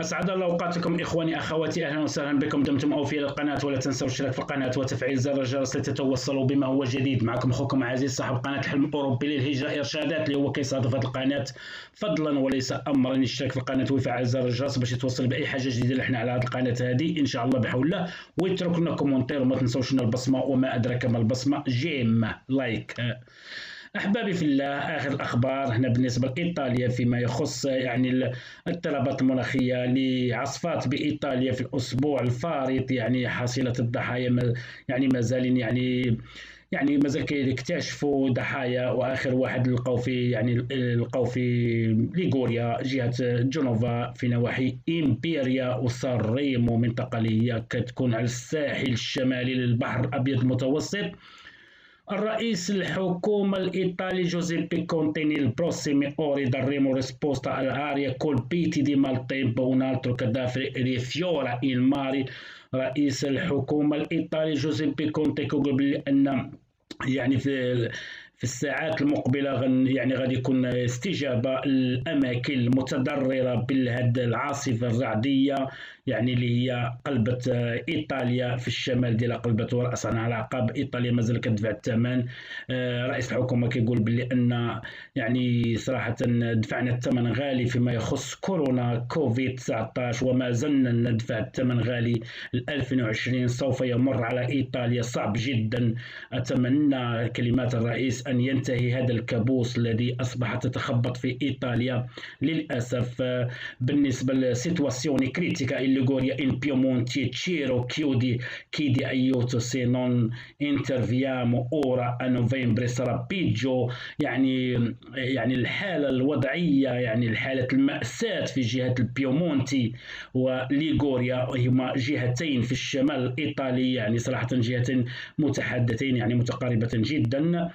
أسعد الله أوقاتكم إخواني أخواتي، أهلا وسهلا بكم. دمتم أوفياء للقناة، ولا تنسوا الاشتراك في القناة وتفعيل زر الجرس لتتوصلوا بما هو جديد. معكم أخوكم عزيز صاحب قناة الحلم الأوروبي للهجرة إرشادات، اللي هو كيصادف هذه القناة فضلا وليس أمرا يشترك في القناة ويفعل زر الجرس باش يتوصل بأي حاجة جديدة اللي احنا على هذه القناة هذه إن شاء الله بحول الله. ويترك لنا كومنتير، وما تنسوش لنا البصمة، وما أدراك ما البصمة، جيم لايك. أحبابي في الله، آخر الأخبار هنا بالنسبة لإيطاليا فيما يخص يعني الاضطرابات المناخية لعاصفات بإيطاليا في الأسبوع الفارط. يعني حصيلة الضحايا يعني ما زالين يعني مازال كيكتشفوا ضحايا، واخر واحد لقاو في ليغوريا جهه جنوفا في نواحي امبيريا وسان ريمو، منطقه اللي هي كتكون على الساحل الشمالي للبحر الابيض المتوسط. الرئيس الحكومة الإيطالي جوزيبي كونتي nel prossime ore daremo risposta all'area colpiti di maltempo. Un altro cadavere rifiora il mare. رئيس الحكومة الإيطالي جوزيبي كونتي كيقول بأن يعني في الساعات المقبلة غادي يكون استجابة للأماكن المتضررة بهذه العاصفة الرعدية، يعني اللي هي قلبت إيطاليا في الشمال ديالها، قلبت رأسا على عقب. إيطاليا مازال كتدفع الثمن. رئيس الحكومة كيقول بلي أن يعني صراحة دفعنا الثمن غالي فيما يخص كورونا كوفيد 19، وما زلنا ندفع الثمن غالي. 2020 سوف يمر على إيطاليا صعب جدا. أتمنى كلمات الرئيس أن ينتهي هذا الكابوس الذي أصبح تتخبط في إيطاليا للأسف. بالنسبة للسيتواسيوني كريتيكا in Liguria in Piemonte Ciro chiede aiuto se non interveniamo ora a novembre sarà peggio. يعني الحالة الوضعية، يعني الحالة المأساة في جهة البيومونتي وليغوريا، هما جهتين في الشمال الإيطالي، يعني صراحة جهتين متحدتين يعني متقاربة جدا.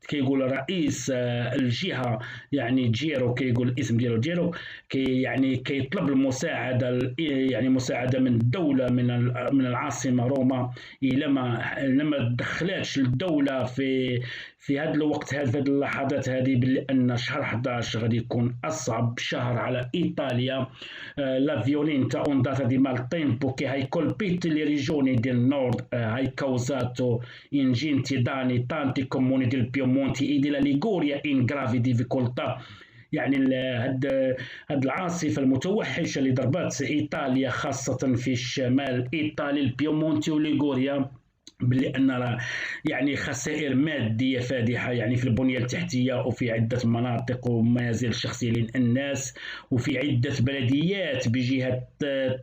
كيقول رئيس الجهه يعني جيرو، كيقول الاسم ديالو جيرو، يعني كيطلب المساعده، يعني مساعده من الدوله، من العاصمه روما. الا ما دخلاتش الدوله في هذا الوقت، في هذه اللحظات هذه، بان شهر 11 غادي يكون اصعب شهر على ايطاليا. لا violenta ondata di maltempo che hai colpito le regioni del nord hai causato ingenti danni tanti comuni del Piemonte e della Liguria in gravi difficoltà. يعني هاد العاصفة المتوحشة اللي ضربت إيطاليا خاصة في الشمال الإيطالي البيومونتي وليغوريا، بأن يعني خسائر مادية فادحة يعني في البنية التحتية وفي عدة مناطق ومنازل شخصية للناس، وفي عدة بلديات بجهة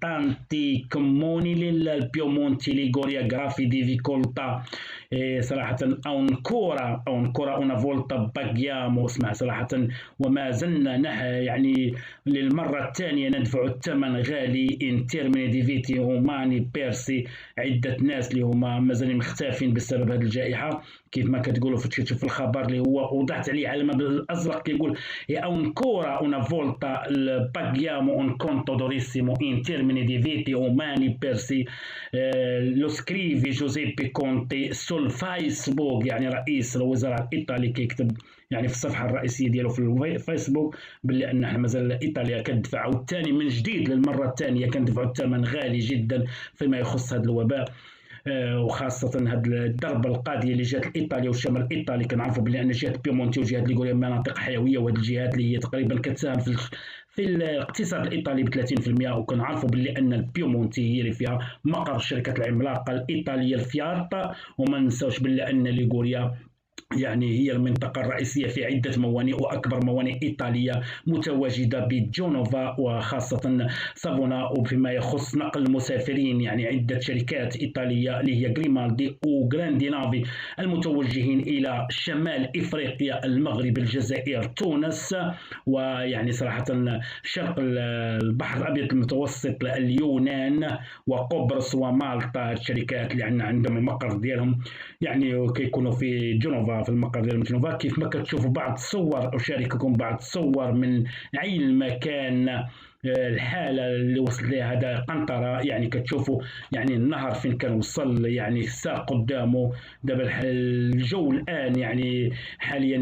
تانتي كوموني للبيومونتي ليغوريا غرافي ديفيكولتا. صراحة أونكورا una volta paghiamo، اسمع صراحة وما زلنا يعني للمرة الثانية ندفع الثمن غالي in termini di vite umane perse. عدة ناس اللي هما مازالين مختفين بسبب هذه الجائحة، كيف ما كتقولوا في الخبر اللي هو وضعت عليه علامة بالأزرق، كيقول ancora una volta paghiamo un conto durissimo in termini di vite umane perse. لو سكريفي جوزيبي كونتي سول فيسبوك، يعني رئيس الوزراء الإيطالي كيكتب يعني في الصفحة الرئيسية ديالو في الفيسبوك باللي أن احنا مازال إيطاليا كتدفع الثاني من جديد للمرة الثانية كندفعوا الثمن غالي جدا فيما يخص هذا الوباء. وخاصة هذه الضربة القاضية لجهة إيطاليا والشمال الإيطالي. كنعرفوا بلي أن جهة بيمونتي وجهة ليغوريا مناطق حيوية، وهذه الجهات اللي هي تقريبا كتساهم في الاقتصاد الإيطالي ب 30%. وكنعرفوا بلي أن البيمونتي هي اللي فيها مقر الشركة العملاقة الإيطالية الفيارتا، وما ننساوش بلي أن ليغوريا يعني هي المنطقة الرئيسية في عدة موانئ، وأكبر موانئ إيطالية متواجدة بجنوفا وخاصة سافونا. وفيما يخص نقل المسافرين يعني عدة شركات إيطالية اللي هي غريمالدي وغراندينافي المتوجهين إلى شمال إفريقيا، المغرب، الجزائر، تونس، ويعني صراحة شرق البحر الأبيض المتوسط، اليونان وقبرص ومالطا. الشركات اللي عندهم المقر ديالهم يعني كيكونوا في جنوفا جنوفا، في المقر ديال جنوفا. كيف ما كتشوفوا بعض الصور، أشارككم بعض الصور من عين المكان. الحالة اللي وصل لها هذا قنطرة، يعني كتشوفوا يعني النهر فين كان وصل، يعني الساق قدامه. دابا الجو الآن يعني حاليا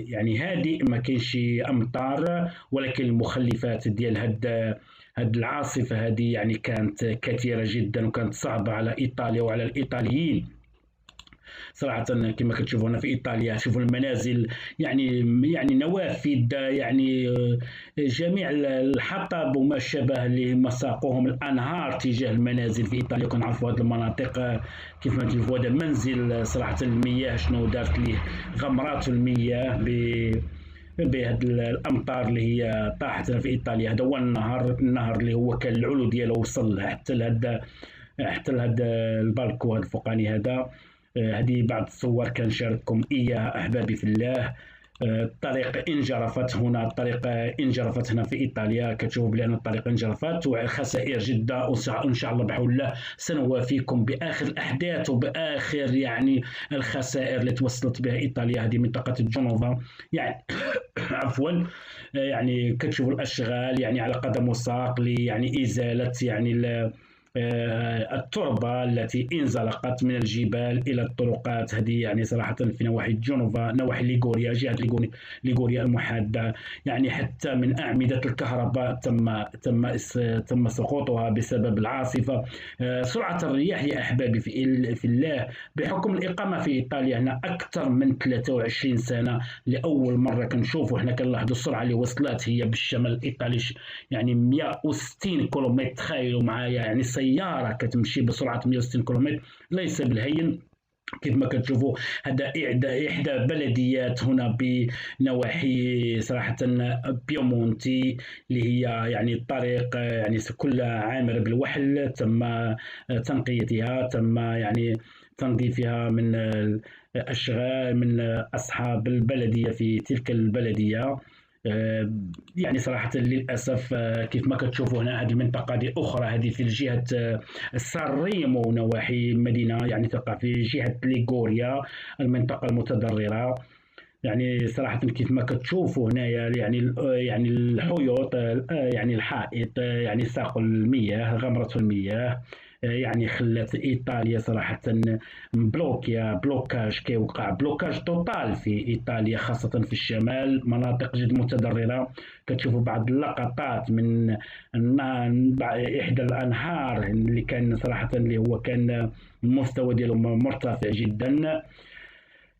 يعني هادئ، ما كاينش أمطار، ولكن المخلفات ديال هاد العاصفة هذه يعني كانت كثيرة جدا، وكانت صعبة على إيطاليا وعلى الإيطاليين صراحة. كما كتشوفوا هنا في إيطاليا، شوفوا المنازل، يعني نوافذ، يعني جميع الحطب وما شابه اللي هم ساقوهم الأنهار تجاه المنازل في إيطاليا. وكنعرفوا هذه المناطق كيف ما تشوفوا هذا منزل صراحة المياه شنو دارت ليه، غمرات المياه بهذه الامطار اللي هي طاحت في ايطاليا. هذا هو النهر اللي هو كان العلو ديالو وصل حتى لهذا البالكو هذا الفوقاني هذا. هذه بعض الصور كنشارككم اياها احبابي في الله. الطريق انجرفت هنا، الطريق انجرفت هنا في ايطاليا، كتشوفوا بان الطريق انجرفت وخسائر جدا. وان شاء الله بحول الله سنوافيكم باخر الاحداث وباخر يعني الخسائر اللي توصلت بها ايطاليا، هذه منطقه جنوفا يعني عفوا. يعني كتشوفوا الاشغال يعني على قدم وساق يعني ازاله يعني التربة التي انزلقت من الجبال إلى الطرقات هذه، يعني صراحة في نواحي جنوفا، نواحي ليغوريا، جهة ليغوريا المحادة. يعني حتى من أعمدة الكهرباء تم سقوطها بسبب العاصفة. سرعة الرياح يا أحبابي في الله، بحكم الإقامة في إيطاليا هنا أكثر من 23 سنة، لأول مرة كنشوفوا هنا كنلاحظوا السرعة اللي وصلت هي بالشمال الإيطالي يعني 160 كيلومتر. تخيلوا معايا يعني سيارة كتمشي بسرعة 160 كيلومتر، ليس بالهين. كيف ما كتشوفوا هذا إحدى بلديات هنا بنواحي صراحة بيومونتي، اللي هي يعني الطريق يعني كلها عامرة بالوحل. تم تنقيتها، تم يعني تنظيفها من الأشغال من أصحاب البلدية في تلك البلدية. يعني صراحة للأسف كيف ما كتشوفوا هنا هذه المنطقة دي أخرى، هذه في جهة سان ريمو، نواحي مدينة يعني تقع في جهة ليغوريا، المنطقة المتضررة. يعني صراحة كيف ما كتشوفوا هنايا يعني الحيوط، يعني الحائط، يعني ساق المياه، غمرة المياه. يعني خلات ايطاليا صراحه بلوكاج، كيوقع بلوكاج توتال في ايطاليا، خاصه في الشمال، مناطق جد متضرره. كتشوفوا بعض اللقطات من احدى الانهار اللي كان صراحه اللي هو كان المستوى ديالو مرتفع جدا.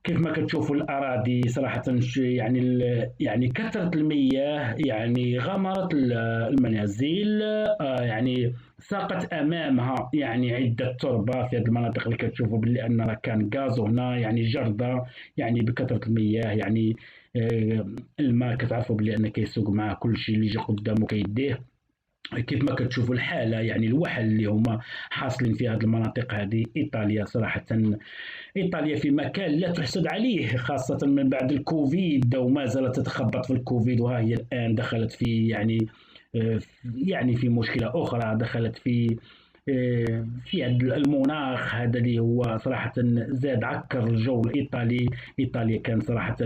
كيف ما كتشوفوا الأراضي صراحة يعني كثرة المياه يعني غمرت المنازل. يعني ساقت أمامها يعني عدة تربة في هذه المناطق اللي كتشوفوا باللي أن راه كان غاز هنا، يعني جردة يعني بكثرة المياه. يعني الماء كتعرفوا باللي أن كيسوق معاه كل شيء اللي يجي قدامه كيديه. كيف ما كتشوفوا الحالة يعني الوحل اللي هما حاصلين في هذه المناطق هذه. إيطاليا صراحة، إيطاليا في مكان لا تحسد عليه، خاصة من بعد الكوفيد، وما زالت تتخبط في الكوفيد، وها هي الآن دخلت في يعني في مشكلة أخرى، دخلت في المناخ هذا اللي هو صراحة زاد عكر الجو الإيطالي. إيطاليا كان صراحة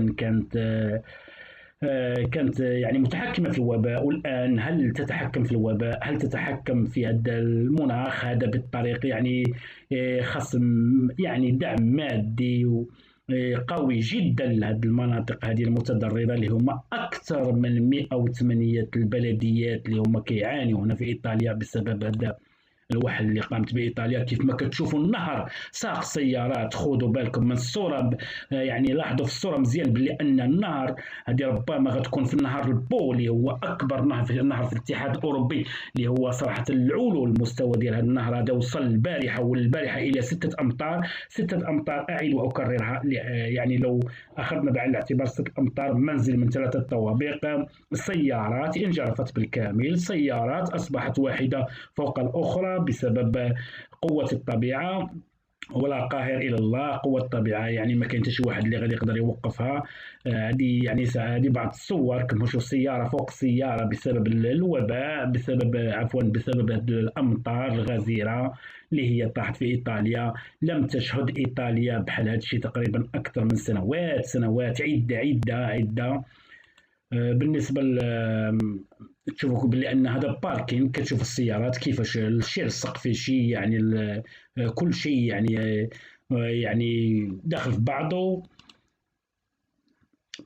كانت يعني متحكمة في الوباء، والآن هل تتحكم في الوباء؟ هل تتحكم في هذا المناخ هذا بالطريق يعني خصم يعني دعم مادي قوي جدا لهذه المناطق هذه المتضررة، اللي هم أكثر من 108 البلديات اللي هم كيعانيوا هنا في إيطاليا بسبب هذا الوحل اللي قامت به ايطاليا. كيف ما كتشوفوا النهر ساق سيارات، خذوا بالكم من الصوره، يعني لاحظوا في الصوره مزيان بلي ان النهر هذه ربما غتكون في النهر البو اللي هو اكبر نهر في الاتحاد الاوروبي، اللي هو صراحه العلو المستوى ديال هذا النهر هذا وصل البارحه الى 6 امتار. 6 امتار اعيد واكررها، يعني لو اخذنا بعين الاعتبار 6 امتار، منزل من 3 طوابق، سيارات انجرفت بالكامل، سيارات اصبحت واحده فوق الاخرى بسبب قوة الطبيعة. ولا قاهر الا الله، قوه الطبيعه، يعني ما كاين حتى شي واحد اللي غادي يقدر يوقفها. هذه يعني هذه بعض الصور كنشوفوا السياره فوق السياره بسبب الوباء، بسبب عفوا بسبب الامطار الغزيره اللي هي طاحت في ايطاليا. لم تشهد ايطاليا بحال هذا الشيء تقريبا اكثر من سنوات عده. بالنسبه تشوفوا بلي ان هذا باركينغ، كتشوف السيارات كيفاش الشير السقفي شي يعني كل شيء يعني داخل في بعضه.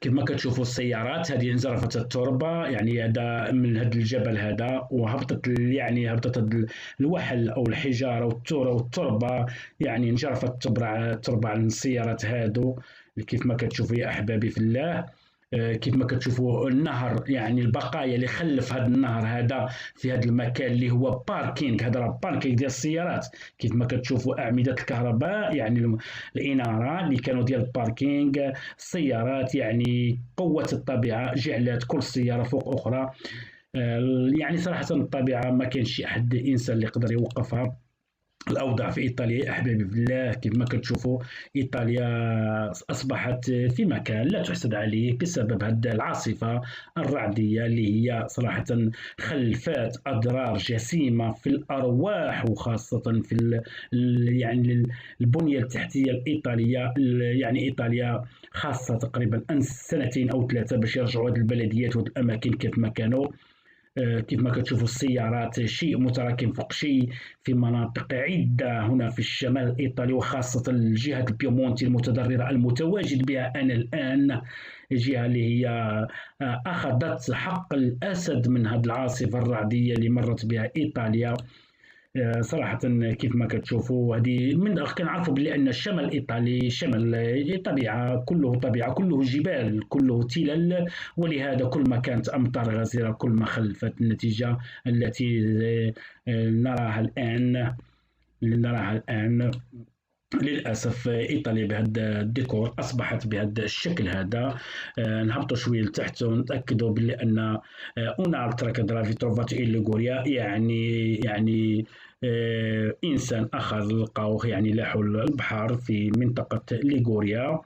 كيف ما كتشوفوا السيارات هذه انجرفت التربه، يعني هذا من هذا الجبل هذا، وهبطت يعني هبطت الوحل او الحجاره والتربه، يعني انجرفت تربه عن السيارات هادو. كيف ما كتشوفوا يا احبابي في الله. كيف ما كتشوفوا النهر، يعني البقايا اللي خلف هذا النهر هذا في هذا المكان اللي هو باركينغ، هذا راه باركينغ ديال السيارات. كيف ما كتشوفوا اعمده الكهرباء، يعني الاناره اللي كانوا ديال الباركينغ السيارات. يعني قوه الطبيعه جعلت كل سياره فوق اخرى. يعني صراحه الطبيعه ما كاينش شي احد انسان اللي يقدر يوقفها. الأوضاع في إيطاليا يا أحبابي بالله، كيف ما كتشوفوا إيطاليا أصبحت في مكان لا تحسد عليه بسبب هذه العاصفة الرعدية اللي هي صراحة خلفت أضرار جسيمة في الأرواح، وخاصة في يعني البنية التحتية الإيطالية. يعني إيطاليا خاصة تقريبا سنتين أو ثلاثة باش يرجعوا هذه البلديات وهذه الأماكن كيف ما كانوا. كيف ما كتشوفوا السيارات شيء متراكم فوق شيء في مناطق عدة هنا في الشمال الإيطالي، وخاصة الجهة البيمونتي المتضررة المتواجد بها أنا الآن، الجهة اللي هي أخذت حق الأسد من هذه العاصفة الرعدية اللي مرت بها إيطاليا. صراحة كيف ما كتشوفوا هذه من كنعرفوا بلي أن الشمال الإيطالي شمال طبيعة، كله طبيعة، كله جبال، كله تلال. ولهذا كل ما كانت أمطار غزيرة كل ما خلفت النتيجة التي نراها الآن. للأسف إيطاليا بهذا الديكور أصبحت بهذا الشكل هذا. نهبطوا شوية لتحت ونتأكدوا بلي أن un'altra che della ritrovata in Liguria، يعني إنسان آخر لقوه يعني لاحوا البحر في منطقة ليغوريا.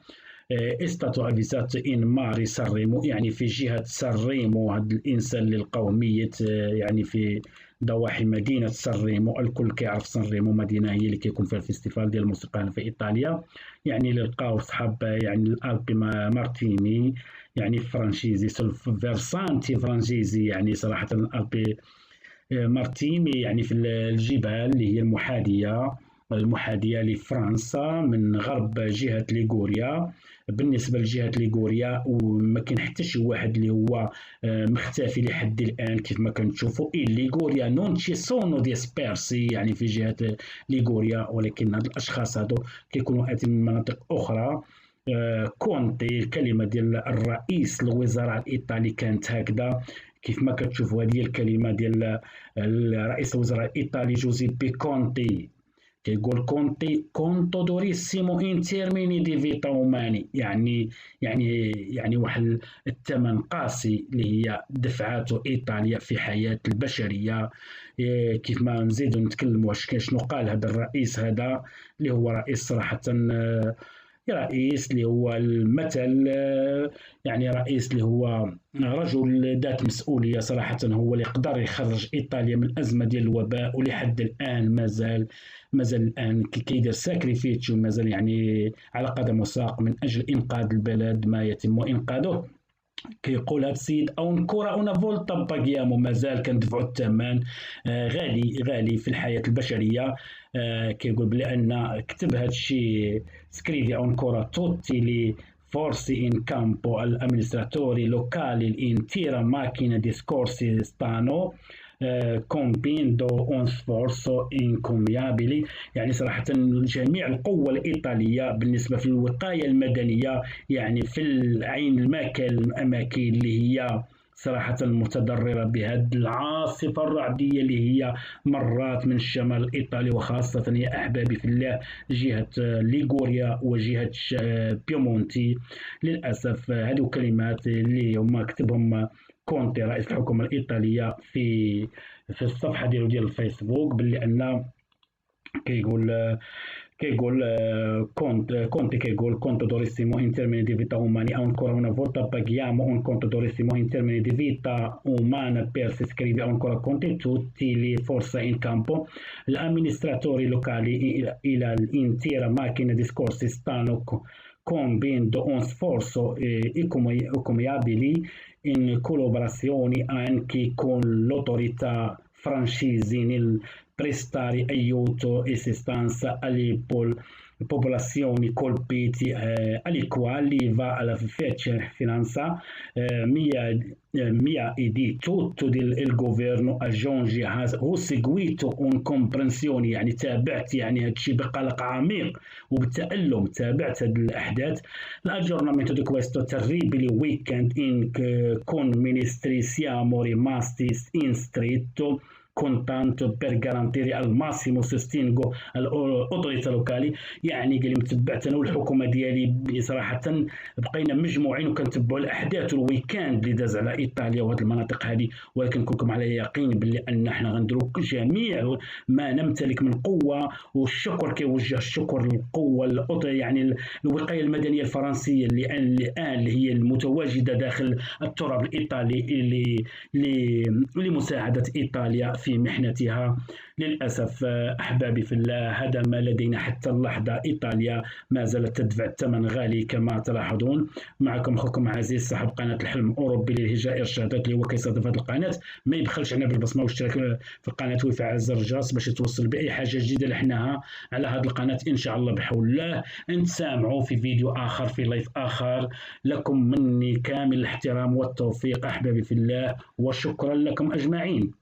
استاتو افيزات ان ماري سانريمو، يعني في جهة سانريمو. هذا الإنسان اللي لقوه ميت يعني في ضواحي مدينة سانريمو. الكل كيعرف سانريمو مدينة هي اللي كيكون فيها الفيستيفال ديال الموسيقى في إيطاليا. يعني اللي لقاو صحاب يعني الألبي مارتيني، يعني فرانشيزي فيرسانتي فرانشيزي، يعني صراحة الألبي مارتيني يعني في الجبال اللي هي المحاذية لفرنسا من غرب جهة ليغوريا. بالنسبة لجهة ليغوريا وما كاين حتى شي واحد اللي هو مختفي لحد الآن. كيف ما كنشوفوا ليغوريا نون تشي سونو ديسبيرسي، يعني في جهة ليغوريا، ولكن هاد الأشخاص هادو كيكونوا آتين من مناطق أخرى. كونتي، الكلمة ديال الرئيس الوزراء الإيطالي كانت هكذا. كيف ما كتشوفوا هذه الكلمة ديال رئيس الوزراء الإيطالي جوزيبي كونتي، كيقول كونتي كونتو دوريسيمو ان تيرميني دي فيتا اوماني، يعني واحد الثمن قاسي اللي هي دفعته ايطاليا في حياه البشريه. كيف ما نزيدو نتكلموا واش شنو قال هذا الرئيس هذا اللي هو رئيس صراحه رئيس اللي هو المثل. يعني رئيس اللي هو رجل ذات مسؤولية صراحة، هو اللي يقدر يخرج إيطاليا من الأزمة ديال الوباء. ولحد الآن مازال الآن كيدير ساكريفيتشو، مازال يعني على قدم وساق من أجل إنقاذ البلد ما يتم إنقاذه. كيقول هذا السيد او نكورا اون فولتا باغيامو، مازال كندفعوا الثمن غالي في الحياه البشريه. كيقول بلي ان كتب هذا الشيء سكريفي اون كورا توتي لي forze in campo all'amministratore locale l'intera macchina di scorsi stanno compiendo un sforzo incommiabile. يعني صراحة جميع القوة الإيطالية بالنسبة في الوقاية المدنية، يعني في العين الأماكن اللي هي صراحة متضررة بهذه العاصفة الرعدية اللي هي مرات من الشمال الإيطالي، وخاصة يا أحبابي في الله جهة ليغوريا وجهة بيمونتي. للأسف هذه كلمات اللي هما كتبهم كونتي رئيس الحكومة الإيطالية في الصفحة ديالو ديال الفيسبوك، باللي أن كيقول كيقول كونتي كيقول conto durissimo in termini di vita umani ancora una volta paghiamo un conto durissimo in termini di vita umana per si scrive ancora conti tutti le forze in campo gli amministratori locali e l'intera macchina di scorsi stanno compiendo un sforzo incommiabile in collaborazione anche con l'autorità francesi nel prestare aiuto e assistenza alle popolazioni colpite, alle quali va alla vicinanza mia e di tutto il governo aggiunge ho seguito un comprensione يعني تابعت يعني هادشي بقلق عميق وبالتألم تابعت هاد الأحداث l'aggiornamento di questo terribile weekend in con ministri siamo rimasti in stretto contatto per garantire al massimo sostegno all'autorità locali يعني قال لي متبعت انا والحكومه ديالي صراحه بقينا مجموعين وكنتبعوا الاحداث الويكاند اللي داز على ايطاليا وهذه المناطق هذه ولكن كلكم على يقين باللي ان احنا غنديروا جميع ما نمتلك من قوه والشكر كيوجه الشكر للقوه يعني الوقايه المدنيه الفرنسيه اللي الان هي المتواجده داخل التراب الايطالي لمساعده ايطاليا في محنتها للأسف أحبابي في الله هذا ما لدينا حتى اللحظة إيطاليا ما زالت تدفع الثمن غالي كما تلاحظون معكم أخوكم عزيز صاحب قناة الحلم الأوروبي للهجاء إرشادات اللي هو كيستضيف هذه القناة ما يبخلش علينا بالبصمة والاشتراك في القناة ويفعل زر الجرس باش توصل بأي حاجة جديدة اللي حناها على هذه القناة إن شاء الله بحول الله نتسامعوا في فيديو آخر في لايف آخر لكم مني كامل الاحترام والتوفيق أحبابي في الله وشكرا لكم أجمعين.